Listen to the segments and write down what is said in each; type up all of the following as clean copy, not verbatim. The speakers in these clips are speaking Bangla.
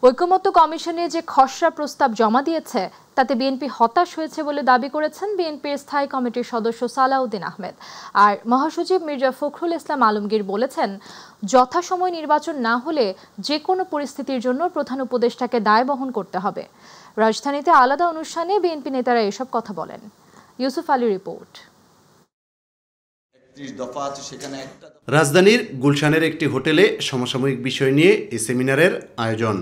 ঐকমত্য কমিশনে যে খসড়া প্রস্তাব জমা দিয়েছে তাতে বিএনপি হতাশ হয়েছে বলে দাবি করেছেন বিএনপির স্থায়ী কমিটির সদস্য সালাউদ্দিন আহমেদ। আর মহাসচিব মির্জা ফখরুল ইসলাম আলমগীর বলেছেন, যথাসময় নির্বাচন না হলে যে কোনো পরিস্থিতির জন্য প্রধান উপদেষ্টাকে দায় বহন করতে হবে। রাজধানীতে আলাদা অনুষ্ঠানে বিএনপি নেতারা এসব কথা বলেন। ইউসুফ আলী রিপোর্ট। রাজধানীর গুলশানের একটি হোটেলে সমসাময়িক বিষয় নিয়ে এই সেমিনারের আয়োজন।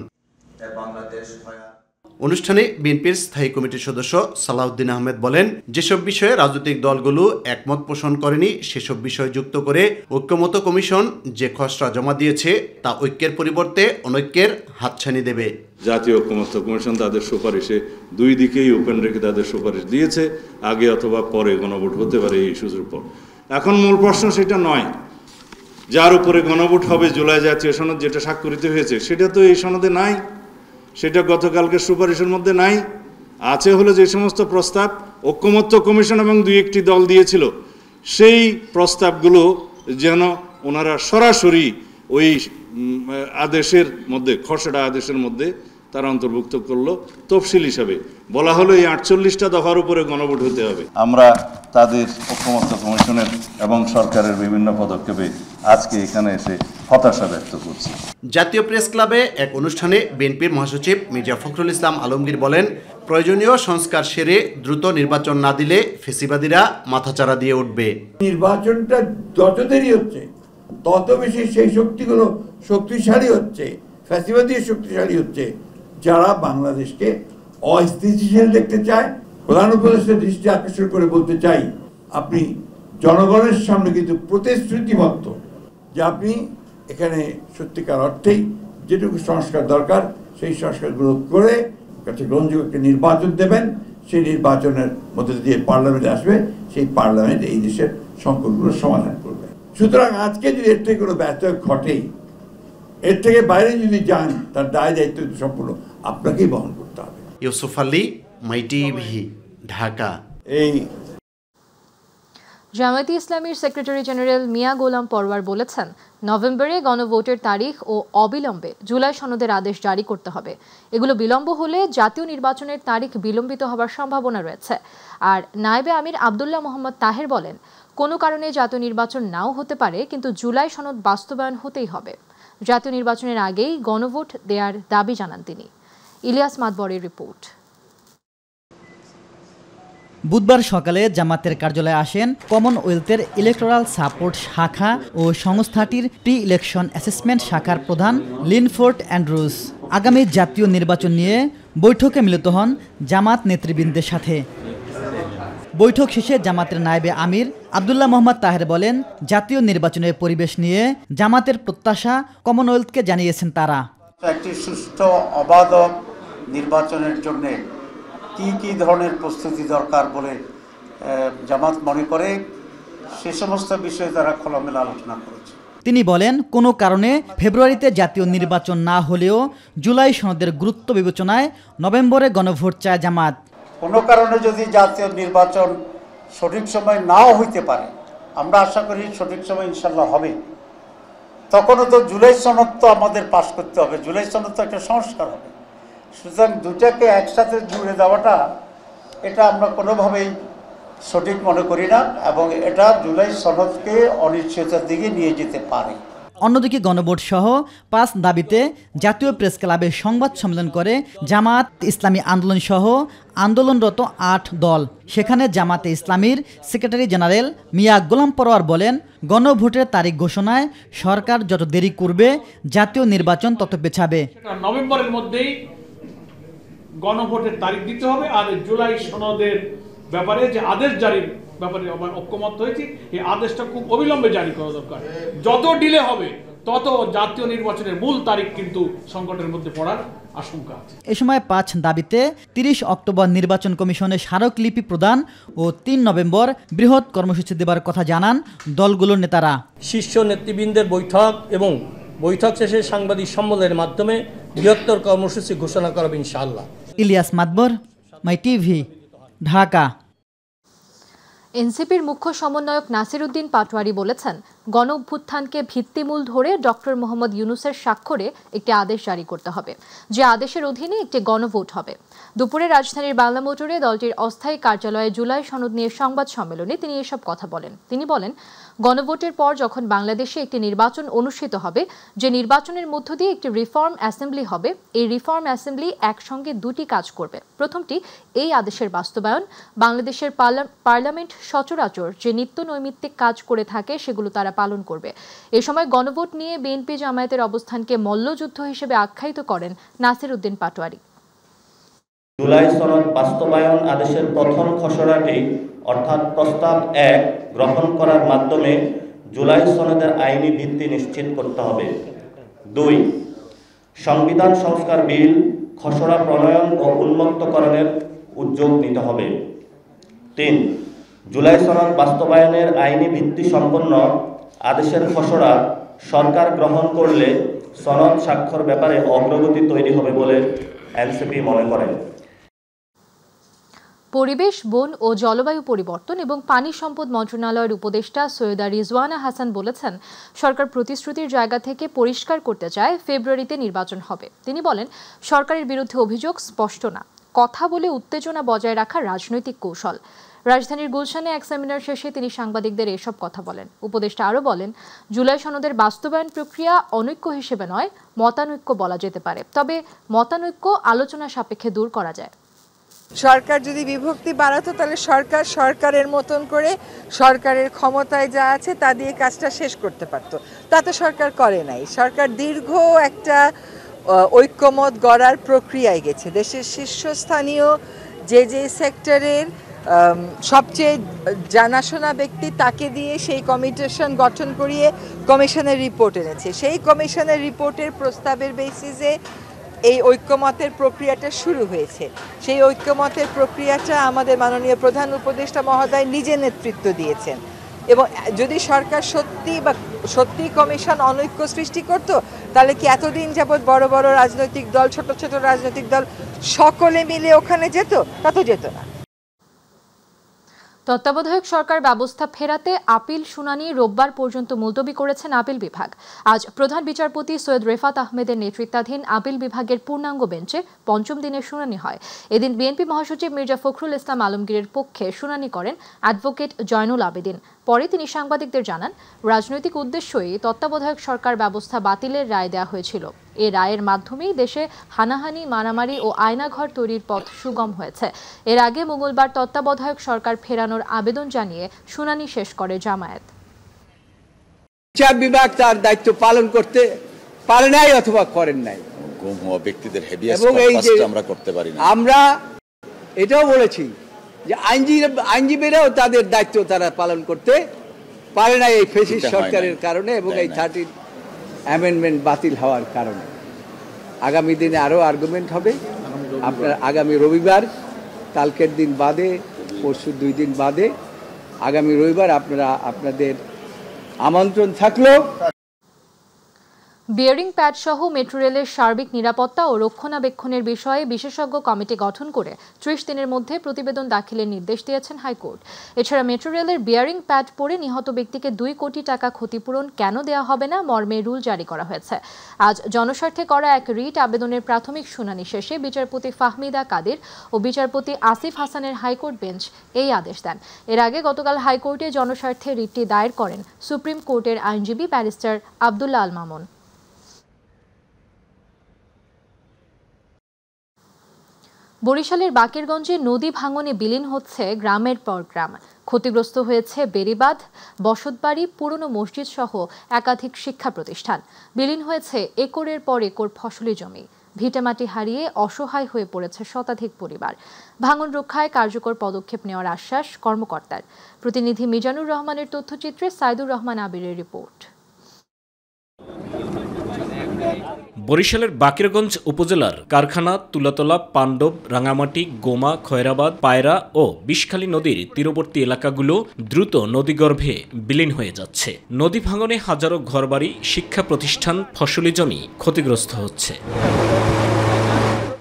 অনুষ্ঠানে বিএনপির স্থায়ী কমিটির সদস্য সালাউদ্দিন আহমেদ বলেন, যেসব বিষয়ে রাজনৈতিক দলগুলো একমত পোষণ করেনি সেসব বিষয় যুক্ত করে ঐক্যমত্য কমিশন যে খসড়া জমা দিয়েছে তা ঐক্যের পরিবর্তে অনৈক্যের হাতছানি দেবে। জাতীয় ঐক্যমত্য কমিশন তাদের সুপারিশে দুই দিকেই ওপেন রেখে তাদের সুপারিশ দিয়েছে, আগে অথবা পরে গণভোট হতে পারে এই ইস্যুর উপর। এখন মূল প্রশ্ন সেটা নয়, যার উপরে গণভোট হবে জুলাই জাতীয় সনদ যেটা স্বাক্ষরিত হয়েছে সেটা তো এই সনদে নাই, সেটা গতকালকে সুপারিশের মধ্যে নাই। আছে হলো যে সমস্ত প্রস্তাব ঐক্যমত্য কমিশন এবং দুই একটি দল দিয়েছিল, সেই প্রস্তাবগুলো যেন ওনারা সরাসরি ওই আদেশের মধ্যে, খসড়া আদেশের মধ্যে তারা অন্তর্ভুক্ত করলো। তফসিল হিসাবে বলা হলো এই 48টা দফার উপরে গণভোট হতে হবে। আমরা তাদের ঐক্যমত্য কমিশনের এবং সরকারের বিভিন্ন পদক্ষেপে আজকে এখানে এসে হতাশা ব্যক্ত করছি। জাতীয় প্রেস ক্লাবে এক অনুষ্ঠানে বিএনপির মহাসচিব মির্জা ফখরুল ইসলাম আলমগীর বলেন, প্রয়োজনীয় সংস্কার সেরে দ্রুত নির্বাচন না দিলে ফেসিবাদীরা মাথাচাড়া দিয়ে উঠবে। নির্বাচনটা যত দেরি হচ্ছে তত বেশি সেই শক্তিগুলো শক্তিশালী হচ্ছে, ফ্যাসিবাদী শক্তিশালী হচ্ছে, যারা বাংলাদেশকে অস্থিতিশীল দেখতে চায়। প্রধান উপদেষ্টার দৃষ্টি আকর্ষণ করে বলতে চাই, আপনি জনগণের সামনে কিন্তু প্রতিশ্রুতিবদ্ধ যে আপনি এখানে সত্যিকার অর্থেই যেটুকু সংস্কার দরকার সেই সংস্কারগুলো করে কাছে গ্রহণযোগ্য একটা নির্বাচন দেবেন। সেই নির্বাচনের মধ্যে দিয়ে পার্লামেন্টে আসবে, সেই পার্লামেন্ট এই দেশের সংকটগুলোর সমাধান করবে। সুতরাং আজকে যদি এর থেকে কোনো ব্যর্থ ঘটেই, এর থেকে বাইরে যদি যান, তার দায় দায়িত্ব সম্পূর্ণ আপনাকেই বহন করতে হবে। ইউসুফ আলী, মাই টিভি, ঢাকা। জামায়াতে ইসলামীর সেক্রেটারি জেনারেল মিয়া গোলাম পরওয়ার বলেছেন, নভেম্বরে গণভোটের তারিখ ও অবিলম্বে জুলাই সনদের আদেশ জারি করতে হবে। এগুলো বিলম্ব হলে জাতীয় নির্বাচনের তারিখ বিলম্বিত হবার সম্ভাবনা রয়েছে। আর নায়েবে আমির আব্দুল্লাহ মোহাম্মদ তাহের বলেন, কোনো কারণে জাতীয় নির্বাচন নাও হতে পারে, কিন্তু জুলাই সনদ বাস্তবায়ন হতেই হবে। জাতীয় নির্বাচনের আগেই গণভোট দেওয়ার দাবি জানান তিনি। ইলিয়াস মাতবরের রিপোর্ট। বুধবার সকালে জামাতের কার্যালয়ে আসেন কমনওয়েলথের ইলেকটোরাল সাপোর্ট শাখা ও সংস্থাটির প্রি ইলেকশন অ্যাসেসমেন্ট শাখার প্রধান লিনফোর্ড অ্যান্ড্রুস। আগামী জাতীয় নির্বাচন নিয়ে বৈঠকে মিলিত হন জামাত নেতৃবৃন্দের সাথে। বৈঠক শেষে জামাতের নায়েবে আমির আব্দুল্লাহ মোহাম্মদ তাহের বলেন, জাতীয় নির্বাচনের পরিবেশ নিয়ে জামাতের প্রত্যাশা কমনওয়েলথকে জানিয়েছেন তারা। একটি সুষ্ঠু অবাধ নির্বাচনের জন্য কি ধরনের প্রস্তুতি দরকার বলে জামাত মনে করে, সে সমস্ত বিষয়ে তারা খোলামেলা আলোচনা করেছে। তিনি বলেন, কোনো কারণে ফেব্রুয়ারিতে জাতীয় নির্বাচন না হলেও জুলাই সনদের গুরুত্ব বিবেচনায় নভেম্বরে গণভোট চায় জামাত। কোনো কারণে যদি জাতীয় নির্বাচন সঠিক সময় নাও হইতে পারে, আমরা আশা করি সঠিক সময় ইনশাল্লাহ হবে, তখনও তো জুলাই সনদ তো আমাদের পাশ করতে হবে। জুলাই সনদ তো একটা সংস্কার হবে। সুতরাং দুটাকে একসাথে জুড়ে দেওয়াটা এটা আমরা কোনোভাবেই সঠিক মনে করি না, এবং এটা জুলাই সনদকে অনিশ্চয়তার দিকে নিয়ে যেতে পারে। অন্যদিকে গণভোট সহ 5 দাবিতে জাতীয় প্রেস ক্লাবে সংবাদ সম্মেলন করে জামাত ইসলামী আন্দোলন সহ আন্দোলনরত 8 দল। সেখানে জামাতে ইসলামীর সেক্রেটারি জেনারেল মিয়া গোলাম পরওয়ার বলেন, গণভোটের তারিখ ঘোষণায় সরকার যত দেরি করবে জাতীয় নির্বাচন তত পেছাবে। নভেম্বরের মধ্যেই গণভোটের তারিখ দিতে হবে। আর জুলাই সনদের ব্যাপারে যে আদেশ জারির ব্যাপারে ঐক্যমত হয়েছে, এই আদেশটা খুব অবিলম্বে জারি করা দরকার। যত ডিলে হবে তত জাতীয় নির্বাচনের মূল তারিখ কিন্তু সংকটের মধ্যে পড়ার আশঙ্কা আছে। এ সময় 5 দাবিতে 30 অক্টোবর নির্বাচন কমিশনে স্মারকলিপি প্রদান ও 3 নভেম্বর বৃহৎ কর্মসূচি দেবার কথা জানান দলগুলোর নেতারা। শীর্ষ নেতৃবৃন্দের বৈঠক এবং বৈঠক শেষে সাংবাদিক সম্মেলনের মাধ্যমে বৃহত্তর কর্মসূচি ঘোষণা করবে ইনশাআল্লাহ। ইলিয়াস মাতবর, মাই টিভি, ঢাকা। এনসিপির মুখ্য সমন্বয়ক নাসির উদ্দিন পাটোয়ারি বলেছেন, গণ অভ্যুত্থানকে ভিত্তিমূল ধরে ডক্টর মোহাম্মদ ইউনূসের স্বাক্ষরে একটি আদেশ জারি করতে হবে, যে আদেশের অধীনে একটি গণভোট হবে। দুপুরে রাজধানীর বাংলা মোটরে দলটির অস্থায়ী কার্যালয়ে জুলাই সনদ নিয়ে সংবাদ সম্মেলনে তিনি এসব কথা বলেন। তিনি বলেন, গণভোটের পর যখন বাংলাদেশে একটি নির্বাচন অনুষ্ঠিত হবে, যে নির্বাচনের মধ্য দিয়ে একটি রিফর্ম অ্যাসেম্বলি হবে, এই রিফর্ম অ্যাসেম্বলি একসঙ্গে দুটি কাজ করবে। প্রথমটি, এই আদেশের বাস্তবায়ন। বাংলাদেশের পার্লামেন্ট সচরাচর যে নিত্য নৈমিত্তিক কাজ করে থাকে সেগুলো তারা পালন করবে। এ সময় গণভোট নিয়ে বিএনপি জামায়াতের অবস্থানকে মল্লযুদ্ধ হিসেবে আখ্যায়িত করেন নাসির উদ্দিন পাটোয়ারি। জুলাই সনদ বাস্তবায়ন আদেশের প্রথম খসড়াটি অর্থাৎ প্রস্তাব 1 গ্রহণ করার মাধ্যমে জুলাই সনদের আইনি ভিত্তি নিশ্চিত করতে হবে। 2 সংবিধান সংস্কার বিল খসড়া প্রণয়ন ও উন্মুক্তকরণের উদ্যোগ নিতে হবে। 3 জুলাই সনদ বাস্তবায়নের আইনি ভিত্তি সম্পন্ন আদেশের খসড়া সরকার গ্রহণ করলে সনদ স্বাক্ষর ব্যাপারে অগ্রগতি তৈরি হবে বলে এনসিপি মনে করে। পরিবেশ, বন ও জলবায়ু পরিবর্তন এবং পানি সম্পদ মন্ত্রণালয়ের উপদেষ্টা সৈয়দা রিজওয়ানা হাসান বলেছেন, সরকার প্রতিশ্রুতির জায়গা থেকে পরিষ্কার করতে চায় ফেব্রুয়ারিতে নির্বাচন হবে। তিনি বলেন, সরকারের বিরুদ্ধে অভিযোগ স্পষ্ট না, কথা বলে উত্তেজনা বজায় রাখা রাজনৈতিক কৌশল। রাজধানীর গুলশানে এক সেমিনার শেষে তিনি সাংবাদিকদের এসব কথা বলেন। উপদেষ্টা আরও বলেন, জুলাই সনদের বাস্তবায়ন প্রক্রিয়া অনৈক্য হিসেবে নয়, মতানৈক্য বলা যেতে পারে। তবে মতানৈক্য আলোচনা সাপেক্ষে দূর করা যায়। সরকার যদি বিভক্তি বাড়াতো তাহলে সরকার সরকারের মতন করে সরকারের ক্ষমতায় যা আছে তা দিয়ে কাজটা শেষ করতে পারতো। তা তো সরকার করে নাই। সরকার দীর্ঘ একটা ঐক্যমত গড়ার প্রক্রিয়ায় গেছে। দেশের শীর্ষস্থানীয় যে সেক্টরের সবচেয়ে জানাশোনা ব্যক্তি তাকে দিয়ে সেই কমিশন গঠন করিয়ে কমিশনের রিপোর্ট এনেছে। সেই কমিশনের রিপোর্টের প্রস্তাবের বেসিসে এই ঐক্যমতের প্রক্রিয়াটা শুরু হয়েছে। সেই ঐক্যমতের প্রক্রিয়াটা আমাদের মাননীয় প্রধান উপদেষ্টা মহোদয় নিজে নেতৃত্ব দিয়েছেন। এবং যদি সরকার সত্যি কমিশন অনৈক্য সৃষ্টি করত, তাহলে কি এতদিন যাবৎ বড় বড় রাজনৈতিক দল, ছোট ছোট রাজনৈতিক দল সকলে মিলে ওখানে যেত? তা তো যেত না। তত্ত্বাবধায়ক সরকার ব্যবস্থা ফেরাতে আপিল শুনানি রোববার পর্যন্ত মুলতবি করেছেন আপিল বিভাগ। আজ প্রধান বিচারপতি সৈয়দ রেফাত আহমেদের নেতৃত্বাধীন আপিল বিভাগের পূর্ণাঙ্গ বেঞ্চে পঞ্চম দিনের শুনানি হয়। এদিন বিএনপি মহাসচিব মির্জা ফখরুল ইসলাম আলমগীরের পক্ষে শুনানি করেন অ্যাডভোকেট জয়নুল আবেদিন। পরে তিনি সাংবাদিকদের জানান, রাজনৈতিক উদ্দেশ্যেই তত্ত্বাবধায়ক সরকার ব্যবস্থা বাতিলের রায় দেওয়া হয়েছিল। এ রায়ের মাধ্যমেই দেশে হানাহানি, মারামারি ও আয়নাঘর তৈরির পথ সুগম হয়েছে। এর আগে মঙ্গলবার তত্ত্বাবধায়ক সরকার ফেরানোর আবেদন জানিয়ে শুনানি শেষ করে জামায়াত। বিচার বিভাগ তার দায়িত্ব পালন করতে পারে নাই অথবা করেন নাই। গুম হওয়া ব্যক্তিদের হেভিয়াস কর্পাস আমরা করতে পারি না। আমরা এটাও বলেছি যে আইনজীবীরাও তাদের দায়িত্ব তারা পালন করতে পারে না এই ফ্যাসিস্ট সরকারের কারণে এবং এই 13 অ্যামেন্ডমেন্ট বাতিল হওয়ার কারণে। আগামী দিনে আরও আর্গুমেন্ট হবে। আপনার আগামী রবিবার, কালকের দিন বাদে, পরশু 2 দিন বাদে, আগামী রবিবার আপনাদের আমন্ত্রণ থাকলো। বিয়ারিং প্যাড সহ মেট্রো রেলের সার্বিক নিরাপত্তা ও রক্ষণাবেক্ষণের বিষয়ে বিশেষজ্ঞ কমিটি গঠন করে 30 দিনের মধ্যে প্রতিবেদন দাখিলের নির্দেশ দিয়েছেন হাইকোর্ট। এছাড়া মেট্রো রেলের বিয়ারিং প্যাড পড়ে নিহত ব্যক্তিকে 2 কোটি টাকা ক্ষতিপূরণ কেন দেওয়া হবে না মর্মে রুল জারি করা হয়েছে। আজ জনস্বার্থে করা এক রিট আবেদনের প্রাথমিক শুনানি শেষে বিচারপতি ফাহমিদা কাদের ও বিচারপতি আসিফ হাসানের হাইকোর্ট বেঞ্চ এই আদেশ দেন। এর আগে গতকাল হাইকোর্টে জনস্বার্থে রিটটি দায়ের করেন সুপ্রিম কোর্টের আইনজীবী ব্যারিস্টার আব্দুল্লাহ আল মামুন। বরিশালের বাকেরগঞ্জে নদী ভাঙনে বিলীন হচ্ছে গ্রামের পর গ্রাম। ক্ষতিগ্রস্ত হয়েছে বেড়িবাঁধ, বসতবাড়ি, পুরনো মসজিদ সহ একাধিক শিক্ষা প্রতিষ্ঠান। বিলীন হয়েছে একরের পর একর ফসলি জমি। ভিটেমাটি হারিয়ে অসহায় হয়ে পড়েছে শতাধিক পরিবার। ভাঙন রক্ষায় কার্যকর পদক্ষেপ নেওয়ার আশ্বাস কর্মকর্তার। প্রতিনিধি মিজানুর রহমানের তথ্যচিত্রে সাইদুর রহমান আবিরের রিপোর্ট। বরিশালের বাকেরগঞ্জ উপজেলার কারখানা, তুলাতলা, পাণ্ডব, রাঙামাটি, গোমা, খয়রাবাদ, পায়রা ও বিষখালী নদীর তীরবর্তী এলাকাগুলো দ্রুত নদীগর্ভে বিলীন হয়ে যাচ্ছে। নদী ভাঙনে হাজারো ঘরবাড়ি, শিক্ষা প্রতিষ্ঠান, ফসলি জমি ক্ষতিগ্রস্ত হচ্ছে।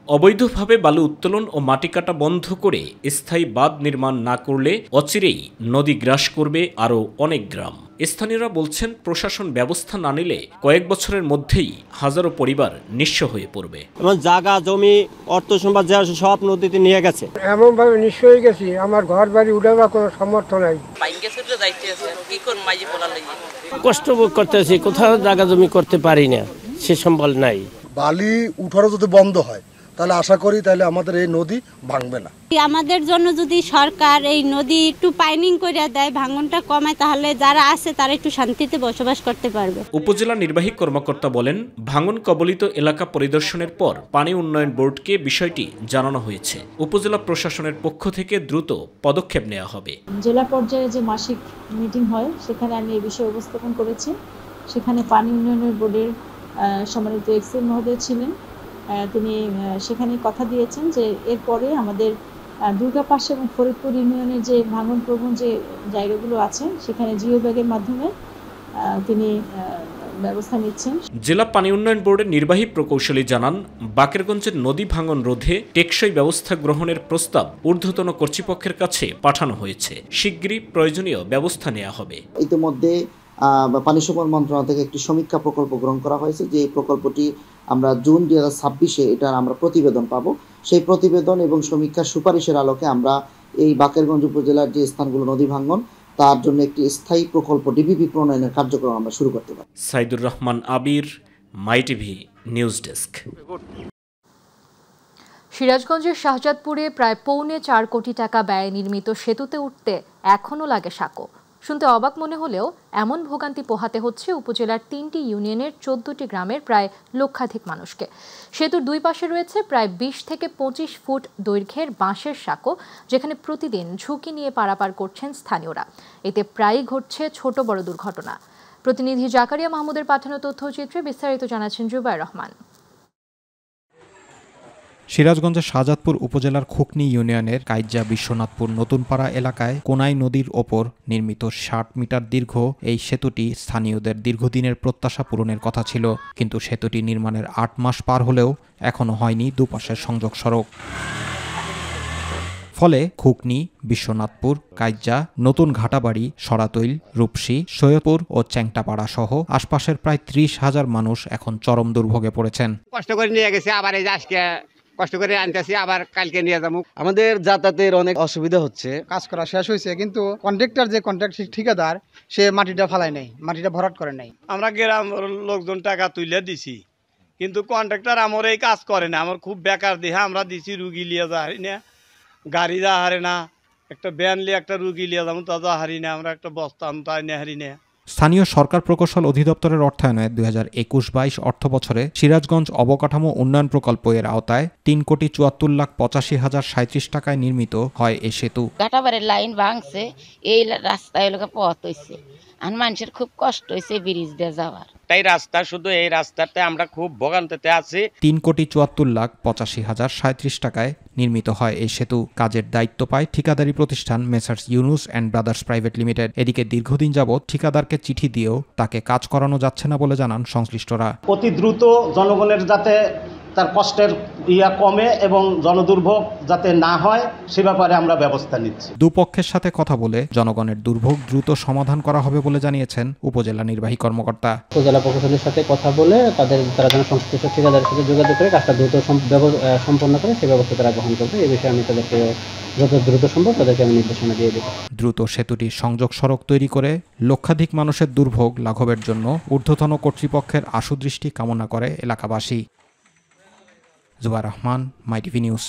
অবৈধভাবে বালু উত্তোলন ও মাটি কাটা বন্ধ করে স্থায়ী বাঁধ নির্মাণ না করলে অচিরেই নদী গ্রাস করবে আরও অনেক গ্রাম। স্থানীয়রা বলছেন, প্রশাসন ব্যবস্থা না নিলে কয়েক বছরের মধ্যেই হাজারো পরিবার নিঃস্ব হয়ে পড়বে। এবং জায়গা জমি অর্থ সম্পদ যা সব নদীতে নিয়ে গেছে। এমন ভাবে নিঃস্ব হয়ে গেছি, আমার ঘর বাড়ি উঠাবার কোনো সামর্থ্য নাই। কষ্ট ভোগ করতেছি, কোথাও জায়গা জমি করতে পারি না, সে সম্বল নাই। বালি উঠানো যদি বন্ধ হয় তাহলে আশা করি তাহলে আমাদের এই নদী ভাঙবে না। আমাদের জন্য যদি সরকার এই নদী একটু পাইনিং করে দেয়, ভাঙনটা কমায়, তাহলে যারা আছে তারা একটু শান্তিতে বসবাস করতে পারবে। উপজেলা নির্বাহী কর্মকর্তা বলেন, ভাঙন কবলিত এলাকা পরিদর্শনের পর পানি উন্নয়ন বোর্ডকে বিষয়টি জানানো হয়েছে। উপজেলা প্রশাসনের পক্ষ থেকে দ্রুত পদক্ষেপ নেওয়া হবে। জেলা পর্যায়ে যে মাসিক মিটিং হয় সেখানে আমি এই বিষয়ে উপস্থাপন করেছি। সেখানে পানি উন্নয়ন বোর্ডের সম্মানিত এক্সএম মহোদয় ছিলেন। তিনি সেখানে কথা দিয়েছেন যে এরপরে আমাদের দুর্গাপাশ এবং ফরিদপুর ইউনিয়নের যে ভাঙন প্রবণ যে জায়গাগুলো আছে সেখানে জিও ব্যাগের মাধ্যমে তিনি ব্যবস্থা নিচ্ছেন। জেলা পানি উন্নয়ন বোর্ডের নির্বাহী প্রকৌশলী জানান, বাকেরগঞ্জের নদী ভাঙন রোধে টেকসই ব্যবস্থা গ্রহণের প্রস্তাব ঊর্ধ্বতন কর্তৃপক্ষের কাছে পাঠানো হয়েছে। শিগগিরই প্রয়োজনীয় ব্যবস্থা নেওয়া হবে। ইতিমধ্যে পানি সম্পদ মন্ত্রণালয় থেকে একটি সমীক্ষা প্রকল্প গ্রহণ করা হয়েছে, যে প্রকল্পটি আমরা জুন 2026-এ এটার আমরা প্রতিবেদন পাবো। সেই প্রতিবেদন এবং সমীক্ষার সুপারিশের আলোকে আমরা এই বাকেরগঞ্জ উপজেলার যে স্থানগুলো নদী ভাঙন, তার জন্য একটি স্থায়ী প্রকল্প ডিপিপি প্রণয়নের কার্যক্রম আমরা শুরু করতে পারি। সাইদুর রহমান আবির, মাই টিভি নিউজ ডেস্ক। সিরাজগঞ্জের শাহজাদপুরে প্রায় 4.25 কোটি টাকা ব্যয়ে নির্মিত সেতুতে উঠতে এখনও লাগে সাঁকো। শুনতে অবাক মনে হলেও এমন ভোগান্তি পোহাতে হচ্ছে উপজেলার 3টি ইউনিয়নের 14টি গ্রামের প্রায় লক্ষাধিক মানুষকে। সেতুর দুই পাশে রয়েছে প্রায় 20 থেকে 25 ফুট দৈর্ঘ্যের বাঁশের সাঁকো, যেখানে প্রতিদিন ঝুঁকি নিয়ে পারাপার করছেন স্থানীয়রা। এতে প্রায়ই ঘটছে ছোট বড় দুর্ঘটনা। প্রতিনিধি জাকারিয়া মাহমুদের পাঠানো তথ্যচিত্রে বিস্তারিত জানাচ্ছেন জুবাইর রহমান। সিরাজগঞ্জের শাহজাদপুর উপজেলার খুকনি ইউনিয়নের কাইজ্জা বিশ্বনাথপুর নতুনপাড়া এলাকায় কোনাই নদীর ওপর নির্মিত 60 মিটার দীর্ঘ এই সেতুটি স্থানীয়দের দীর্ঘদিনের প্রত্যাশা পূরণের কথা ছিল, কিন্তু সেতুটি নির্মাণের 8 মাস পার হলেও এখনও হয়নি দুপাশের সংযোগ সড়ক। ফলে খুকনি, বিশ্বনাথপুর, কাইজ্জা, নতুন ঘাটাবাড়ি, সরাতৈল, রূপসী, সৈয়দপুর ও চ্যাংটাপাড়া সহ আশপাশের প্রায় 30,000 মানুষ এখন চরম দুর্ভোগে পড়েছেন। কষ্ট করে নিয়ে গেছে, আবার এই আজকে কষ্ট করে আনতেছি, আবার কালকে নিয়ে যাবো। আমাদের যাতায়াতের অনেক অসুবিধা হচ্ছে। কাজ করা শেষ হয়েছে, কিন্তু কন্ট্রাক্টর যে কন্ট্রাক্ট ঠিকাদার সে মাটিটা ফালায় নাই, মাটিটা ভরাট করে নাই। আমরা গ্রাম লোকজন টাকা তুলে দিছি, কিন্তু কন্ট্রাক্টর আমার এই কাজ করে না। আমার খুব বেকার দেহা আমরা দিছি, রুগী লিয়ে যা হারি না, গাড়ি যা হারে না, একটা ভ্যান লিয়ে একটা রুগী লিয়ে যাবো তা যা হারি না, আমরা একটা বস্তা তাই না হারি না। স্থানীয় সরকার প্রকৌশল অধিদপ্তরের অর্থায়নে 2021-22 অর্থ বছরে সিরাজগঞ্জ অবকাঠামো উন্নয়ন প্রকল্প এর আওতায় 3,74,85,037 টাকায় নির্মিত হয় এই সেতু। ঘাটাবাড়ির লাইন ভাঙছে, এই রাস্তায় লোকে পথ হয়েছে, আর মানুষের খুব কষ্ট হয়েছে ব্রিজ দিয়ে যাওয়ার। তাই রাস্তা, শুধু এই রাস্তাতে আমরা খুব ভোগান্তিতে আছি। 3,74,85,037 টাকায় নির্মিত হয় এই সেতু। কাজের দায়িত্ব পায় ঠিকাদারি প্রতিষ্ঠান messrs Yunus and brothers private limited. এদিকে দীর্ঘদিন যাবৎ ঠিকাদারকে চিঠি দিয়েও তাকে কাজ করানো যাচ্ছে না বলে জানান সংশ্লিষ্টরা। অতি দ্রুত জনগণের যাতে তার কষ্টের কমে এবং জনদুর্ভোগ যাতে না হয় সে ব্যাপারে আমরা ব্যবস্থা নিচ্ছি। দুপক্ষের সাথে কথা বলে জনগণের দুর্ভোগ দ্রুত সমাধান করা হবে বলে জানিয়েছেন উপজেলা নির্বাহী কর্মকর্তা। উপজেলা প্রশাসনের সাথে কথা বলে তারা যেন সংশ্লিষ্ট ঠিকাদারের সাথে যোগাযোগ করে কাজটা দ্রুত সম্পন্ন করে সে ব্যবস্থা তারা গ্রহণ করবে। এই বিষয়ে আমি তাদেরকে যত দ্রুত সম্ভব তাদেরকে আমি নির্দেশনা দিয়ে দেব। দ্রুত সেতুটির সংযোগ সড়ক তৈরি করে লক্ষাধিক মানুষের দুর্ভোগ লাঘবের জন্য ঊর্ধ্বতন কর্তৃপক্ষের আশুদৃষ্টি কামনা করে এলাকাবাসী। জুবাইর রহমান, মাই টিভি নিউজ।